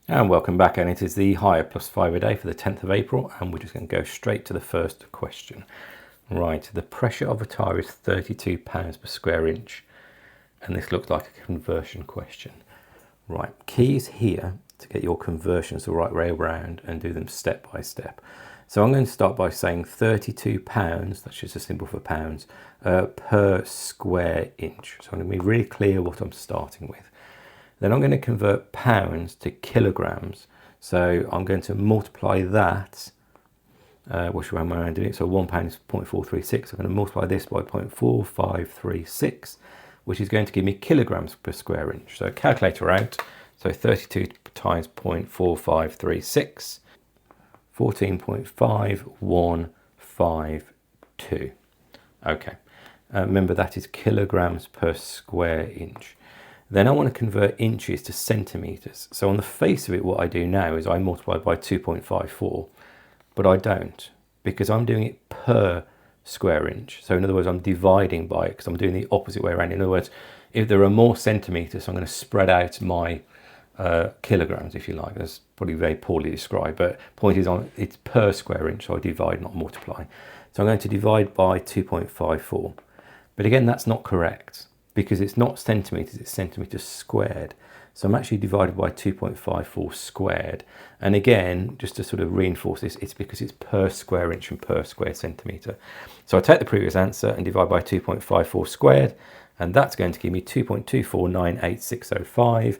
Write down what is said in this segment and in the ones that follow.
And welcome back, and it is the higher plus 5 a day for the 10th of April, and we're just going to go straight to the first question. Right, the pressure of a tire is 32 pounds per square inch, and this looks like a conversion question. Right, keys here to get your conversions the right way around and do them step by step. So I'm going to start by saying 32 pounds, that's just a symbol for pounds, per square inch. So I'm going to be really clear what I'm starting with. Then I'm going to convert pounds to kilograms. So I'm going to multiply that, which way am I doing it? So £1 is 0.436. I'm going to multiply this by 0.4536, which is going to give me kilograms per square inch. So calculator out. So 32 times 0.4536, 14.5152. Okay, remember that is kilograms per square inch. Then I want to convert inches to centimetres. So on the face of it, what I do now is I multiply by 2.54, but I don't, because I'm doing it per square inch. So in other words, I'm dividing by it, because I'm doing the opposite way around. In other words, if there are more centimetres, I'm going to spread out my kilograms, if you like. That's probably very poorly described, but point is it's per square inch, so I divide, not multiply. So I'm going to divide by 2.54. But again, that's not correct, because it's not centimetres, it's centimetres squared. So I'm actually divided by 2.54 squared. And again, just to sort of reinforce this, it's because it's per square inch and per square centimetre. So I take the previous answer and divide by 2.54 squared, and that's going to give me 2.2498605.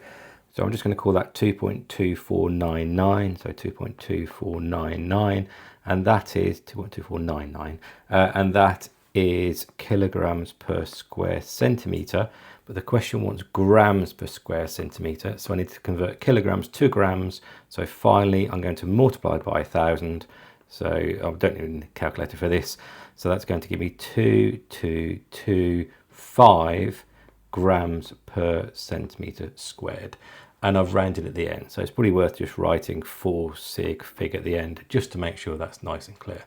So I'm just going to call that 2.2499, so 2.2499, and that is 2.2499, and that is kilograms per square centimetre, but the question wants grams per square centimetre, so I need to convert kilograms to grams. So finally I'm going to multiply it by 1,000, so I don't need a calculator for this, so that's going to give me 2225 grams per centimetre squared, and I've rounded at the end, so it's probably worth just writing 4 sig fig at the end just to make sure that's nice and clear.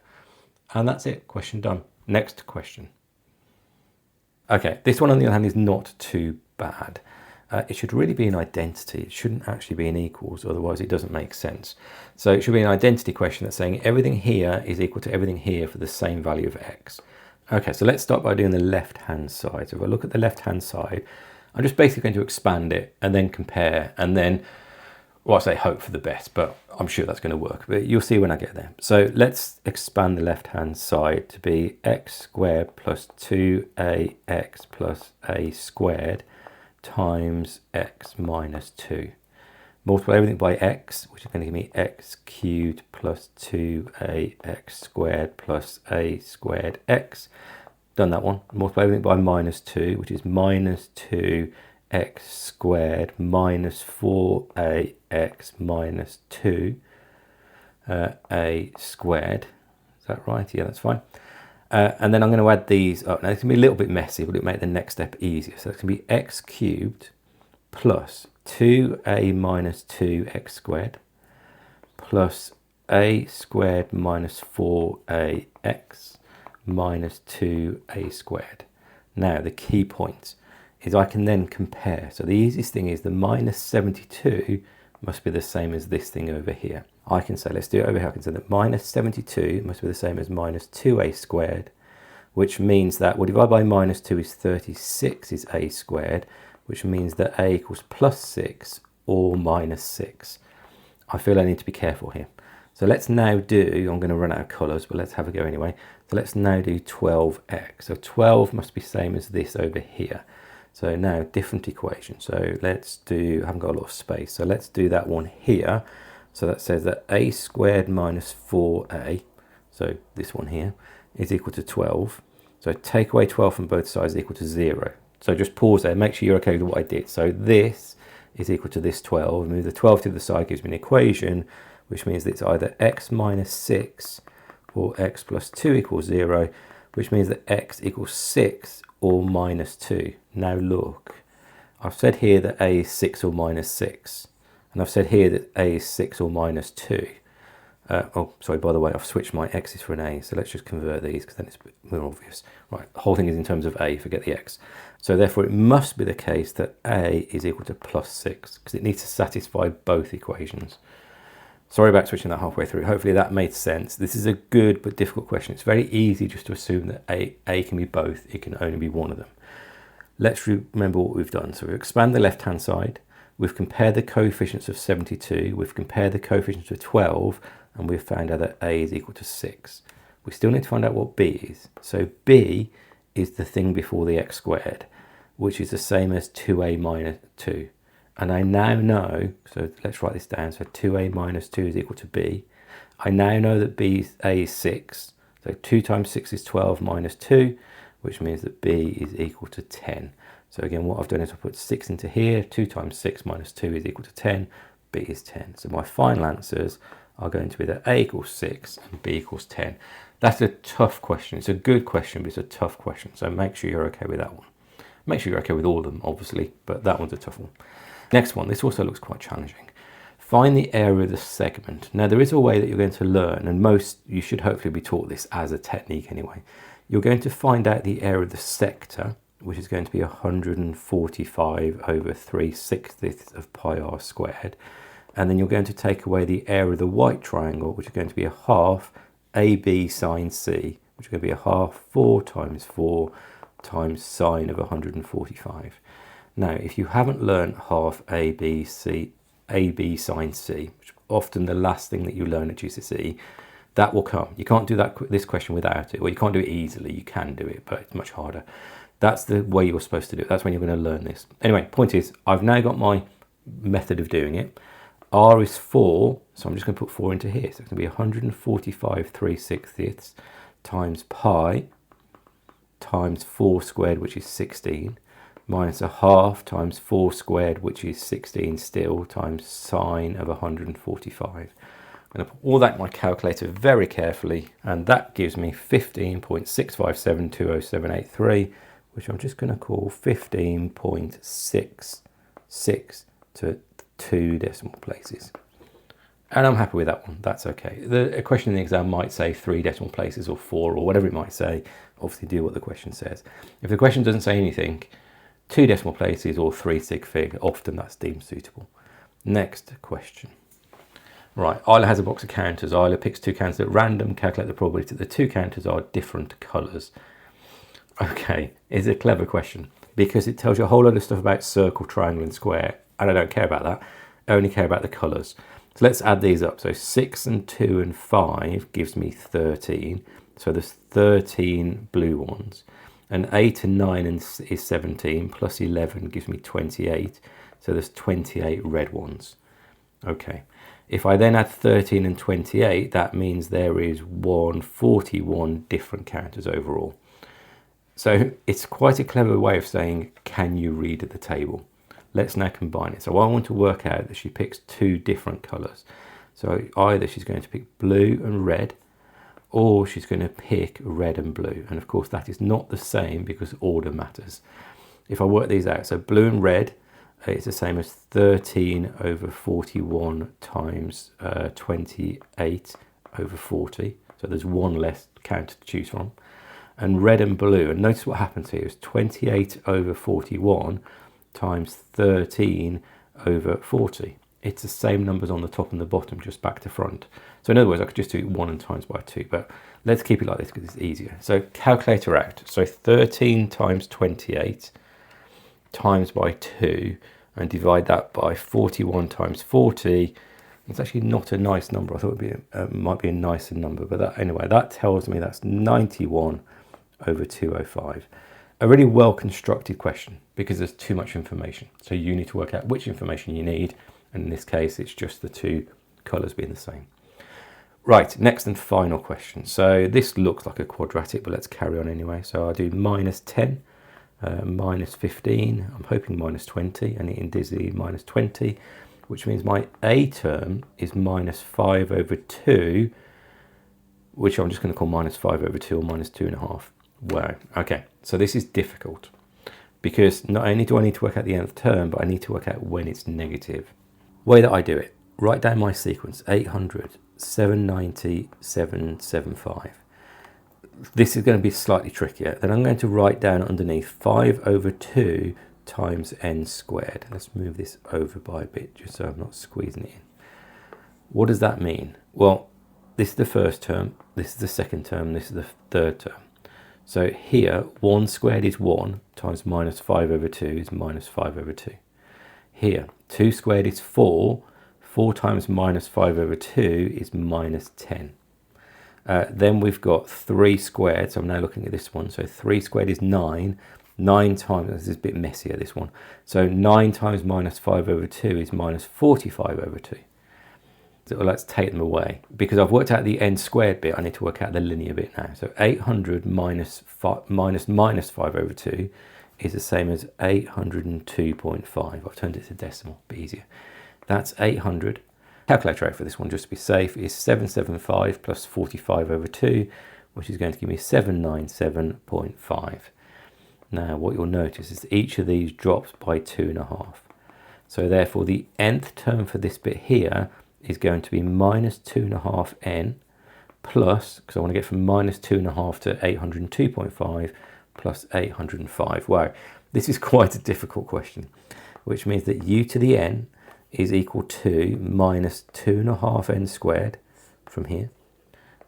And that's it, question done. Next question. Okay, this one on the other hand is not too bad. It should really be an identity. It shouldn't actually be an equals, otherwise it doesn't make sense. So it should be an identity question that's saying everything here is equal to everything here for the same value of x. Okay, so let's start by doing the left-hand side. So if I look at the left-hand side, I'm just basically going to expand it and then compare, and then, well, I say hope for the best, but I'm sure that's going to work, but you'll see when I get there. So let's expand the left-hand side to be x squared plus 2ax plus a squared times x minus 2. Multiply everything by x, which is going to give me x cubed plus 2ax squared plus a squared x. Done that one. Multiply everything by minus 2, which is minus 2 x squared minus 4ax minus 2 a squared. Is that right? Yeah, that's fine. And then I'm going to add these up. Now it's going to be a little bit messy, but it'll make the next step easier. So it's going to be x cubed plus 2a minus 2x squared plus a squared minus 4ax minus 2a squared. Now the key point is I can then compare. So the easiest thing is the minus 72 must be the same as this thing over here. I can say, let's do it over here. I can say that minus 72 must be the same as minus 2a squared, which means that, well, divided by minus 2 is 36 is a squared, which means that a equals plus 6 or minus 6. I feel I need to be careful here. So let's now do, I'm going to run out of colours, but let's have a go anyway. So let's now do 12x. So 12 must be same as this over here. So now different equation. So let's do, I haven't got a lot of space, so let's do that one here. So that says that a squared minus 4a, so this one here, is equal to 12. So take away 12 from both sides is equal to 0. So just pause there, make sure you're okay with what I did. So this is equal to this 12. Move the 12 to the side gives me an equation, which means that it's either x minus 6 or x plus 2 equals 0, which means that x equals 6 or minus 2. Now look, I've said here that a is 6 or minus 6, and I've said here that a is 6 or minus 2. Oh, sorry, by the way, I've switched my x's for an a, so let's just convert these because then it's a bit more obvious. Right, the whole thing is in terms of a, forget the x. So therefore it must be the case that a is equal to plus 6 because it needs to satisfy both equations. Sorry about switching that halfway through. Hopefully that made sense. This is a good but difficult question. It's very easy just to assume that a can be both. It can only be one of them. Let's remember what we've done. So we've expanded the left-hand side. We've compared the coefficients of 72. We've compared the coefficients of 12. And we've found out that a is equal to 6. We still need to find out what b is. So b is the thing before the x squared, which is the same as 2a minus 2. And I now know, so let's write this down. So 2a minus 2 is equal to b. I now know that a is 6. So 2 times 6 is 12 minus 2, which means that b is equal to 10. So again, what I've done is I put 6 into here. 2 times 6 minus 2 is equal to 10. b is 10. So my final answers are going to be that a equals 6 and b equals 10. That's a tough question. It's a good question, but it's a tough question. So make sure you're okay with that one. Make sure you're okay with all of them, obviously, but that one's a tough one. Next one, this also looks quite challenging. Find the area of the segment. Now, there is a way that you're going to learn, and you should hopefully be taught this as a technique anyway. You're going to find out the area of the sector, which is going to be 145 over 3/60 of pi r squared. And then you're going to take away the area of the white triangle, which is going to be a half AB sine C, which is going to be a half 4 times 4 times sine of 145. Now, if you haven't learned half AB sine C, which is often the last thing that you learn at GCSE, that will come. You can't do this question without it, or you can't do it easily. You can do it, but it's much harder. That's the way you're supposed to do it. That's when you're going to learn this. Anyway, point is, I've now got my method of doing it. R is 4, so I'm just going to put 4 into here. So it's going to be 145 3/60 times pi times 4 squared, which is 16, minus a half times 4 squared, which is 16 still, times sine of 145. I'm going to put all that in my calculator very carefully, and that gives me 15.6572073, which I'm just going to call 15.66 to 2 decimal places. And I'm happy with that one. That's okay. A question in the exam might say 3 decimal places or 4 or whatever it might say. Obviously do what the question says. If the question doesn't say anything, 2 decimal places or 3 sig fig, often that's deemed suitable. Next question. Right, Isla has a box of counters. Isla picks 2 counters at random, calculate the probability that the 2 counters are different colours. Okay, it's a clever question because it tells you a whole lot of stuff about circle, triangle and square, and I don't care about that. I only care about the colours. So let's add these up. So 6 and 2 and 5 gives me 13. So there's 13 blue ones. And 8 and 9 is 17, plus 11 gives me 28. So there's 28 red ones. Okay. If I then add 13 and 28, that means there is 41 different counters overall. So it's quite a clever way of saying, can you read at the table? Let's now combine it. So I want to work out that she picks 2 different colours. So either she's going to pick blue and red, or she's going to pick red and blue. And of course that is not the same because order matters. If I work these out, so blue and red, it's the same as 13 over 41 times 28 over 40. So there's 1 less counter to choose from. And red and blue, and notice what happens here is 28 over 41 times 13 over 40. It's the same numbers on the top and the bottom, just back to front. So in other words, I could just do 1 and times by 2, but let's keep it like this because it's easier. So calculator out. So 13 times 28 times by 2 and divide that by 41 times 40. It's actually not a nice number. I thought it might be a nicer number, but anyway, that tells me that's 91 over 205. A really well constructed question because there's too much information. So you need to work out which information you need. And in this case, it's just the 2 colours being the same. Right, next and final question. So this looks like a quadratic, but let's carry on anyway. So I'll do minus 10, minus 15, I'm hoping minus 20, and in Dizzy minus 20, which means my A term is minus 5 over 2, which I'm just going to call minus 5 over 2 or minus 2.5. Wow, okay, so this is difficult because not only do I need to work out the nth term, but I need to work out when it's negative. Way that I do it, write down my sequence, 800, 790, 775. This is going to be slightly trickier. Then I'm going to write down underneath 5 over 2 times n squared. Let's move this over by a bit just so I'm not squeezing it in. What does that mean? Well, this is the first term, this is the second term, this is the third term. So here, 1 squared is 1 times minus 5 over 2 is minus 5 over 2. Here, 2 squared is 4. 4 times minus 5 over 2 is minus 10. Then we've got 3 squared, so I'm now looking at this one. So 3 squared is 9. 9 times, this is a bit messier, this one. So 9 times minus 5 over 2 is minus 45 over 2. So let's take them away. Because I've worked out the n squared bit, I need to work out the linear bit now. So 800 minus 5 over 2 is the same as 802.5. I've turned it to decimal, a bit easier. That's 800. Calculator out for this one, just to be safe, is 775 plus 45 over 2, which is going to give me 797.5. Now, what you'll notice is each of these drops by 2.5. So therefore, the nth term for this bit here is going to be minus 2.5n plus, because I want to get from minus 2.5 to 802.5 plus 805. Wow, this is quite a difficult question, which means that u to the n is equal to minus 2.5n squared from here,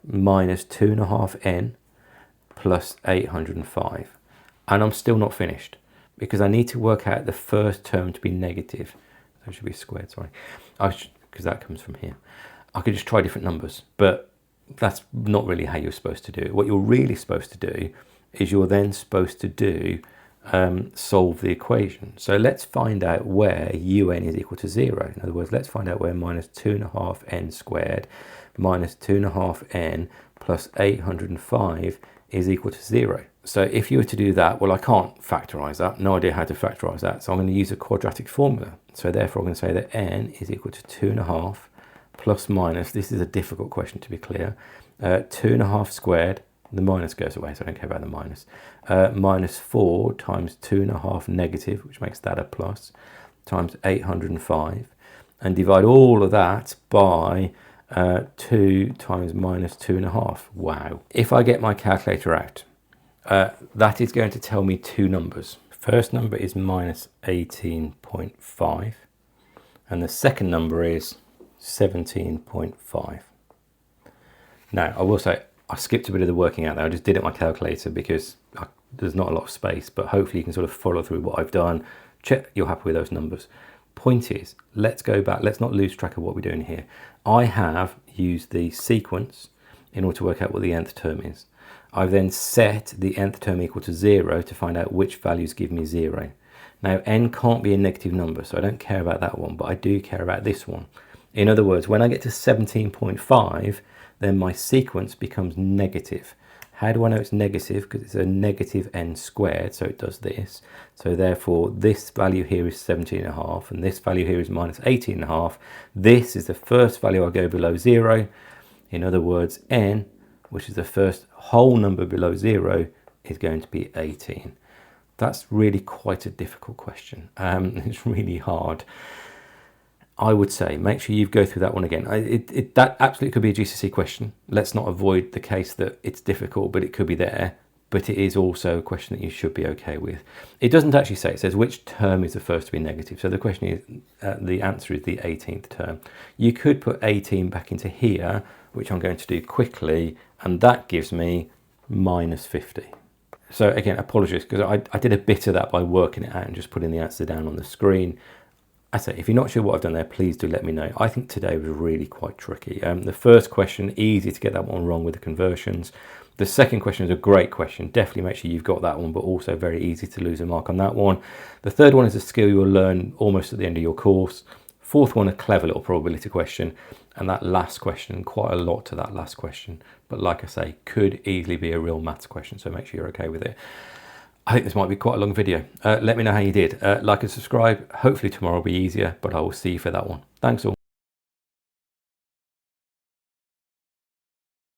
minus 2.5n plus 805. And I'm still not finished because I need to work out the first term to be negative. That should be squared, sorry. Because that comes from here. I could just try different numbers, but that's not really how you're supposed to do it. What you're really supposed to do is you're then supposed to do solve the equation. So let's find out where un is equal to 0. In other words, let's find out where minus 2.5n squared minus 2.5n plus 805 is equal to 0. So if you were to do that, well, I can't factorize that. No idea how to factorize that. So I'm going to use a quadratic formula. So therefore, I'm going to say that n is equal to 2.5 plus minus, this is a difficult question to be clear, 2.5 squared, the minus goes away, so I don't care about the minus, minus 4 times 2.5 negative, which makes that a plus, times 805, and divide all of that by 2 times minus 2.5. Wow. If I get my calculator out, that is going to tell me two numbers. First number is minus 18.5, and the second number is 17.5. Now, I will say, I skipped a bit of the working out there. I just did it on my calculator because there's not a lot of space, but hopefully you can sort of follow through what I've done. Check you're happy with those numbers. Point is, let's go back. Let's not lose track of what we're doing here. I have used the sequence in order to work out what the nth term is. I've then set the nth term equal to 0 to find out which values give me 0. Now, n can't be a negative number, so I don't care about that one, but I do care about this one. In other words, when I get to 17.5, then my sequence becomes negative. How do I know it's negative? Because it's a negative n squared, so it does this. So therefore, this value here is 17.5, and this value here is minus 18.5. This is the first value I go below 0. In other words, n, which is the first whole number below 0, is going to be 18. That's really quite a difficult question. It's really hard. I would say make sure you go through that one again. That absolutely could be a GCSE question. Let's not avoid the case that it's difficult, but it could be there. But it is also a question that you should be okay with. It doesn't actually say. It says which term is the first to be negative. So the question is, the answer is the 18th term. You could put 18 back into here, which I'm going to do quickly, and that gives me minus 50. So again, apologies, because I did a bit of that by working it out and just putting the answer down on the screen. I say, if you're not sure what I've done there, please do let me know. I think today was really quite tricky. The first question, easy to get that one wrong with the conversions. The second question is a great question. Definitely make sure you've got that one, but also very easy to lose a mark on that one. The third one is a skill you will learn almost at the end of your course. Fourth one, a clever little probability question. And that last question, quite a lot to that last question. But like I say, could easily be a real maths question, so make sure you're okay with it. I think this might be quite a long video. Let me know how you did. Like and subscribe. Hopefully tomorrow will be easier, but I will see you for that one. Thanks all.